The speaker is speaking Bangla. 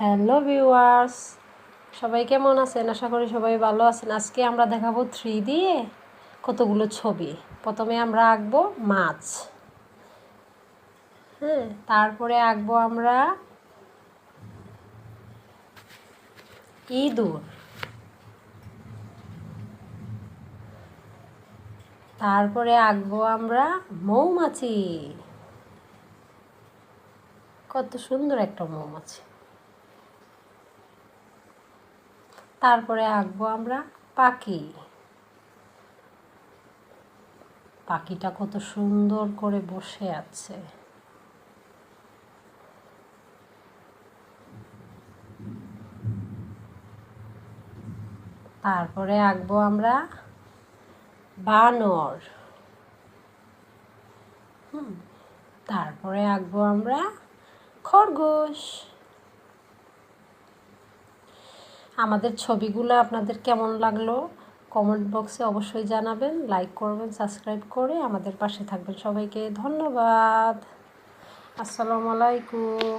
হ্যালো ভিউয়ার্স, সবাই কেমন আছেন? আশা করি সবাই ভালো আছেন। আজকে আমরা দেখাবো 3 দিয়ে কতগুলো ছবি। প্রথমে আমরা আঁকবো মাছ, তারপরে আঁকবো আমরা ইঁদুর, তারপরে আঁকবো আমরা মৌমাছি। কত সুন্দর একটা মৌমাছি। তারপরে আঁকবো আমরা পাখি। পাখিটা কত সুন্দর করে বসে আছে। তারপরে আঁকবো আমরা বানর। তারপরে আঁকবো আমরা খরগোশ। আমাদের ছবিগুলো আপনাদের কেমন লাগলো কমেন্ট বক্সে অবশ্যই জানাবেন। লাইক করবেন, সাবস্ক্রাইব করে আমাদের পাশে থাকবেন। সবাইকে ধন্যবাদ। আসসালামু আলাইকুম।